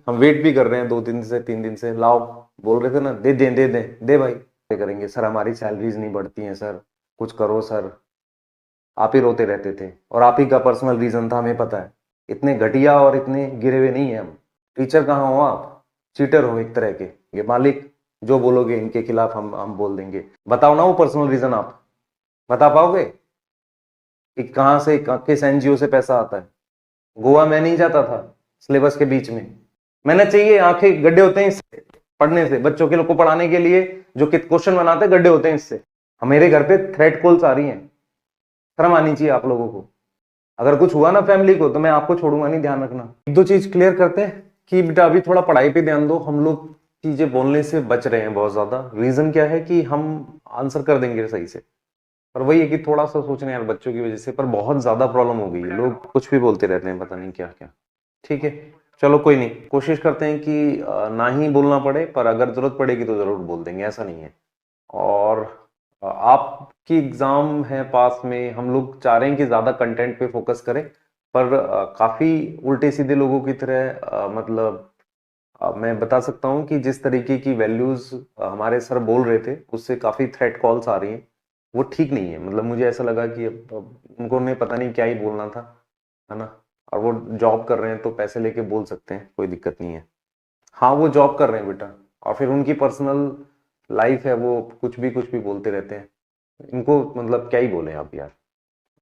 हम वेट भी कर रहे हैं 2 दिन से 3 दिन से, लाओ बोल रहे थे ना, दे दें दे दें दे भाई, करेंगे सर, हमारी सैलरीज नहीं बढ़ती हैं सर, कुछ करो सर। आप ही रोते रहते थे और आप ही का पर्सनल रीजन था, हमें पता है। इतने घटिया और इतने गिरे हुए नहीं है हम। टीचर कहाँ हो आप? चीटर हो एक तरह के। ये मालिक जो बोलोगे इनके खिलाफ हम बोल देंगे। बताओ ना वो पर्सनल रीजन, आप बता पाओगे कि कहाँ से किस एनजीओ से पैसा आता है? गोवा मैं नहीं जाता था सिलेबस के बीच में। मैंने चाहिए, आंखें गड्ढे होते हैं इससे पढ़ने से, बच्चों के लोग को पढ़ाने के लिए जो क्वेश्चन बनाते हैं गड्ढे होते हैं इससे। मेरे घर पे थ्रेट कॉल्स आ रही हैं, शर्म आनी चाहिए आप लोगों को। अगर कुछ हुआ ना फैमिली को तो मैं आपको छोड़ूंगा नहीं, ध्यान रखना। एक दो चीज क्लियर करते हैं कि बेटा अभी थोड़ा पढ़ाई पे ध्यान दो। हम लोग चीजें बोलने से बच रहे हैं बहुत ज्यादा। रीजन क्या है कि हम आंसर कर देंगे सही से, पर वही है कि थोड़ा सा सोचने यार बच्चों की वजह से, पर बहुत ज्यादा प्रॉब्लम हो गई है, लोग कुछ भी बोलते रहते हैं, पता नहीं क्या क्या। ठीक है, चलो कोई नहीं, कोशिश करते हैं कि ना ही बोलना पड़े, पर अगर जरूरत पड़ेगी तो जरूर बोल देंगे, ऐसा नहीं है। और आपकी एग्जाम है पास में, हम लोग चाह रहे हैं कि ज्यादा कंटेंट पे फोकस करें, पर काफी उल्टे सीधे लोगों की तरह मतलब मैं बता सकता हूँ कि जिस तरीके की वैल्यूज हमारे सर बोल रहे थे उससे काफी थ्रेट कॉल्स आ रही हैं, वो ठीक नहीं है। मतलब मुझे ऐसा लगा कि अब उनको ने पता नहीं क्या ही बोलना था, है ना। और वो जॉब कर रहे हैं तो पैसे लेके बोल सकते हैं, कोई दिक्कत नहीं है। हाँ वो जॉब कर रहे हैं बेटा, और फिर उनकी पर्सनल लाइफ है, वो कुछ भी बोलते रहते हैं। इनको मतलब क्या ही बोले आप यार।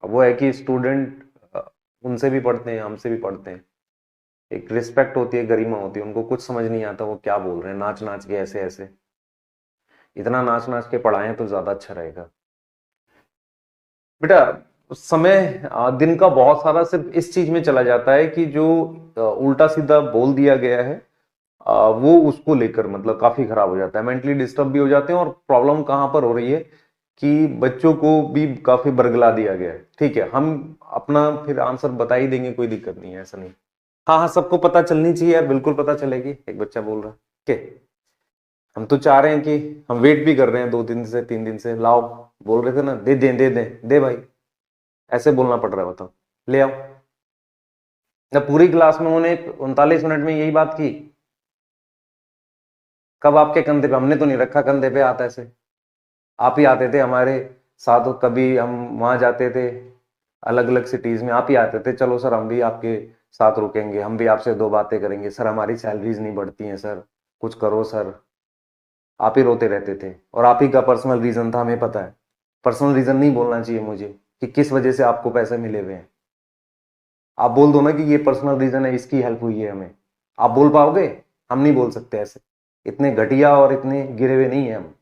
अब वो है कि स्टूडेंट उनसे भी पढ़ते हैं, हमसे भी पढ़ते हैं, एक रिस्पेक्ट होती है, गरिमा होती है। उनको कुछ समझ नहीं आता वो क्या बोल रहे हैं, नाच नाच के ऐसे ऐसे। इतना नाच नाच के पढ़ाएं तो ज्यादा अच्छा रहेगा बेटा। समय दिन का बहुत सारा सिर्फ इस चीज में चला जाता है कि जो उल्टा सीधा बोल दिया गया है वो उसको लेकर मतलब काफी खराब हो जाता है, मेंटली डिस्टर्ब भी हो जाते हैं। और प्रॉब्लम कहां पर हो रही है कि बच्चों को भी काफी बरगला दिया गया है। ठीक है, हम अपना फिर आंसर बता ही देंगे, कोई दिक्कत नहीं है, ऐसा नहीं। हाँ हाँ, सबको पता चलनी चाहिए यार, बिल्कुल पता चलेगी। एक बच्चा बोल रहा है कि हम तो चाह रहे हैं कि हम वेट भी कर रहे हैं 2 दिन से 3 दिन से, लाओ बोल रहे थे ना, दे दें दे दें दे भाई, ऐसे बोलना पड़ रहा है, बताओ ले आओ। जब पूरी क्लास में उन्होंने 39 मिनट में यही बात की, कब आपके कंधे पे? हमने तो नहीं रखा कंधे पे हाथ ऐसे। आप ही आते थे हमारे साथ, कभी हम वहां जाते थे अलग अलग सिटीज में, आप ही आते थे, चलो सर हम भी आपके साथ रुकेंगे, हम भी आपसे दो बातें करेंगे सर, हमारी सैलरीज नहीं बढ़ती हैं सर, कुछ करो सर। आप ही रोते रहते थे और आप ही का पर्सनल रीजन था, हमें पता है। पर्सनल रीजन नहीं बोलना चाहिए मुझे कि किस वजह से आपको पैसे मिले हुए हैं। आप बोल दो ना कि ये पर्सनल रीजन है, इसकी हेल्प हुई है हमें। आप बोल पाओगे? हम नहीं बोल सकते ऐसे, इतने घटिया और इतने गिरे हुए नहीं है हम।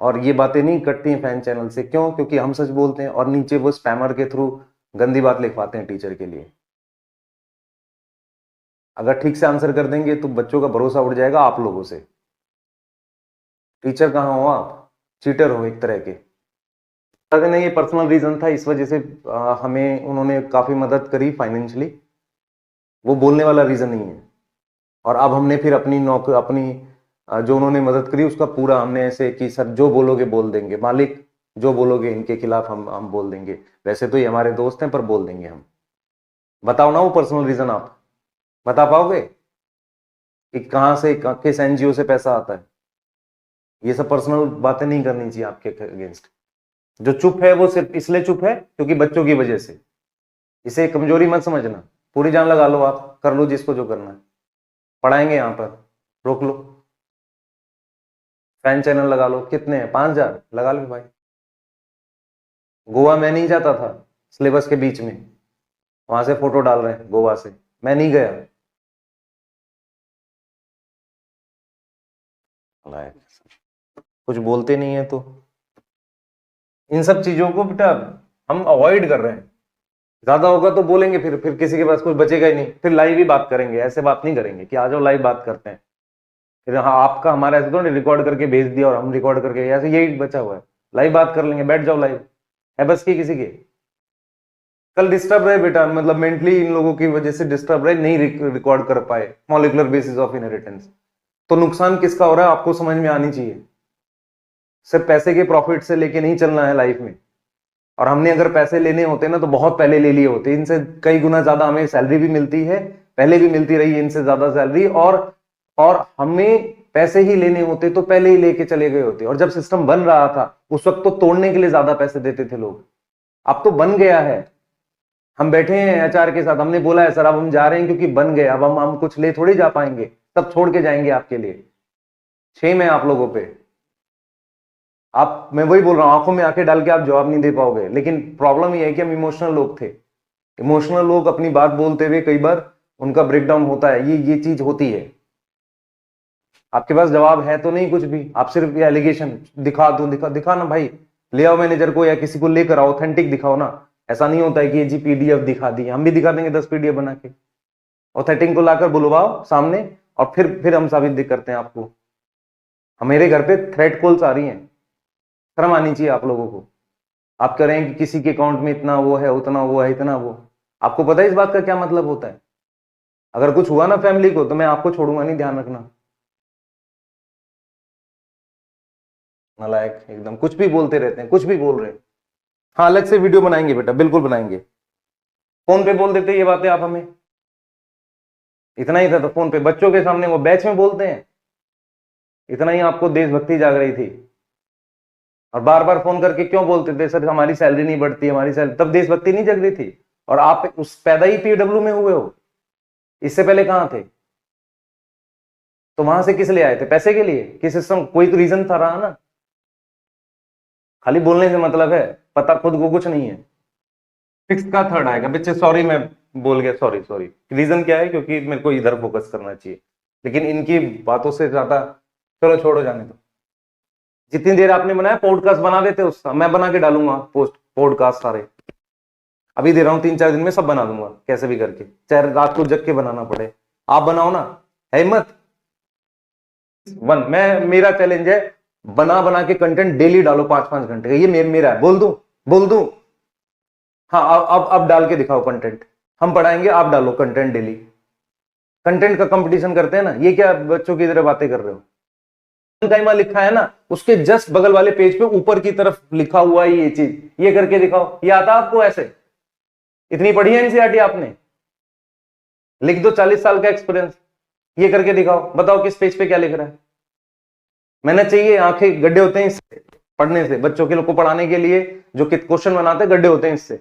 और ये बातें नहीं कटती हैं फैन चैनल से, क्यों? क्योंकि हम सच बोलते हैं और नीचे वो स्पैमर के थ्रू गंदी बात लिखवाते हैं टीचर के लिए। अगर ठीक से आंसर कर देंगे तो बच्चों का भरोसा उड़ जाएगा आप लोगों से। टीचर कहाँ हो आप? चीटर हो एक तरह के। अगर नहीं, ये पर्सनल रीजन था, इस वजह से हमें उन्होंने काफी मदद करी फाइनेंशियली, वो बोलने वाला रीजन नहीं है। और अब हमने फिर अपनी नौकरी, अपनी जो उन्होंने मदद करी उसका पूरा हमने ऐसे कि सर जो बोलोगे बोल देंगे, मालिक जो बोलोगे इनके खिलाफ हम बोल देंगे। वैसे तो ये हमारे दोस्त हैं, पर बोल देंगे हम। बताओ ना वो पर्सनल रीजन, आप बता पाओगे कि कहाँ से किस एनजीओ से पैसा आता है? ये सब पर्सनल बातें नहीं करनी चाहिए आपके अगेंस्ट। जो चुप है वो सिर्फ इसलिए चुप है क्योंकि बच्चों की वजह से। इसे कमजोरी मत समझना, पूरी जान लगा लो, आप कर लो जिसको जो करना है। पढ़ाएंगे यहां पर, रोक लो। फैन चैनल लगा लो, कितने हैं? 5,000 लगा लो भाई। गोवा मैं नहीं जाता था सिलेबस के बीच में, वहां से फोटो डाल रहे हैं गोवा से, मैं नहीं गया। कुछ बोलते नहीं है तो इन सब चीजों को बेटा हम अवॉइड कर रहे हैं। ज्यादा होगा तो बोलेंगे, फिर किसी के पास कुछ बचेगा ही नहीं, फिर लाइव ही बात करेंगे। ऐसे बात नहीं करेंगे कि आ जाओ लाइव बात करते हैं। फिर हाँ, आपका हमारा ऐसे तो नहीं रिकॉर्ड करके भेज दिया और हम रिकॉर्ड करके, ऐसे यही बचा हुआ है। लाइव बात कर लेंगे, बैठ जाओ लाइव, है बस की किसी के? कल डिस्टर्ब रहे बेटा, मतलब मेंटली इन लोगों की वजह से डिस्टर्ब रहे, नहीं रिकॉर्ड कर पाए मॉलिकुलर बेसिस ऑफ इनहेरिटेंस। तो नुकसान किसका हो रहा है आपको समझ में आनी चाहिए। सिर्फ पैसे के प्रॉफिट से लेके नहीं चलना है लाइफ में। और हमने अगर पैसे लेने होते ना तो बहुत पहले ले लिए होते, इनसे कई गुना ज्यादा हमें सैलरी भी मिलती है, पहले भी मिलती रही है इनसे ज्यादा सैलरी, और हमें पैसे ही लेने होते तो पहले ही लेके चले गए होते। और जब सिस्टम बन रहा था उस वक्त तो तोड़ने के लिए ज्यादा पैसे देते थे लोग। अब तो बन गया है, हम बैठे हैं एचआर के साथ, हमने बोला है सर अब हम जा रहे हैं क्योंकि बन गए, अब हम कुछ ले थोड़ी जा पाएंगे, सब छोड़ के जाएंगे आपके लिए। शेम है आप लोगों पे। मैं वही बोल रहा हूं, आंखों में आंखें डाल के आप जवाब नहीं दे पाओगे। लेकिन प्रॉब्लम ये है कि हम इमोशनल लोग थे। इमोशनल लोग अपनी बात बोलते हुए कई बार उनका ब्रेकडाउन होता है, ये चीज होती है। आपके पास जवाब है तो नहीं कुछ भी, आप सिर्फ ये एलिगेशन दिखा ना भाई, ले आओ मैनेजर को या किसी को लेकर आओ, ऑथेंटिक दिखाओ ना। ऐसा नहीं होता है कि ये जी पीडीएफ दिखा दी, हम भी दिखा देंगे 10 पीडीएफ बना के। ऑथेंटिक को लाकर बुलवाओ सामने और फिर हम साबित करते हैं आपको। हमारे घर पे थ्रेट कॉल्स आ रही हैं, शर्म आनी चाहिए आप लोगों को। आप कह रहे हैं कि किसी के अकाउंट में इतना वो है, उतना वो है, इतना वो। आपको पता है इस बात का क्या मतलब होता है? अगर कुछ हुआ ना फैमिली को तो मैं आपको छोड़ूंगा नहीं, ध्यान रखना। नालायक एकदम, कुछ भी बोलते रहते हैं, कुछ भी बोल रहे हैं। हाँ अलग से वीडियो बनाएंगे बेटा, बिल्कुल बनाएंगे। फोन पे बोल देते ये बातें आप हमें, इतना ही था तो फोन पे बच्चों के सामने वो बैच में बोलते हैं, इतना ही आपको देशभक्ति जाग रही थी। और बार बार फोन करके क्यों बोलते थे सर हमारी सैलरी नहीं बढ़ती, हमारी सैलरी, तब देशभक्ति नहीं जग रही थी। और आप उस पैदा ही पीडब्ल्यू में हुए हो, इससे पहले कहां थे? तो वहां से किस लिए आए थे? पैसे के लिए? कि सिस्टम कोई तो रीजन था रहा ना। खाली बोलने से मतलब है, पता खुद को कुछ नहीं है। सिक्स का थर्ड आएगा बच्चे, सॉरी मैं बोल गया, सॉरी। रीजन क्या है? क्योंकि मेरे को इधर फोकस करना चाहिए, लेकिन इनकी बातों से ज्यादा चलो छोड़ो, जाने दो। जितनी देर आपने बनाया पॉडकास्ट बना देते उसका, मैं बना के डालूंगा पॉडकास्ट सारे। अभी दे रहा हूं 3-4 दिन में सब बना दूंगा कैसे भी करके, चाहे रात को जग के बनाना पड़े। आप बनाओ ना, है हिम्मत? मेरा चैलेंज है, बना के कंटेंट डेली डालो 5-5 घंटे का, ये मेरा है। बोल दूं। हाँ अब डाल के दिखाओ कंटेंट, हम पढ़ाएंगे, आप डालो कंटेंट डेली। कंटेंट का कंपटीशन करते हैं ना, ये क्या बच्चों की तरह बातें कर रहे हो? टाइमा लिखा है ना, उसके जस्ट बगल वाले पेज पे ऊपर की तरफ लिखा हुआ है ये चीज, ये करके दिखाओ। ये आता आपको ऐसे? इतनी पढ़ी है एनसीईआरटी आपने? लिख दो 40 साल का एक्सपीरियंस, ये करके दिखाओ, बताओ किस पेज पे क्या लिख रहा है। मैंने चाहिए, आंखें गड्ढे होते हैं इससे पढ़ने से, बच्चों के लोग को पढ़ाने के लिए जो क्वेश्चन बनाते हैं गड्ढे होते हैं इससे।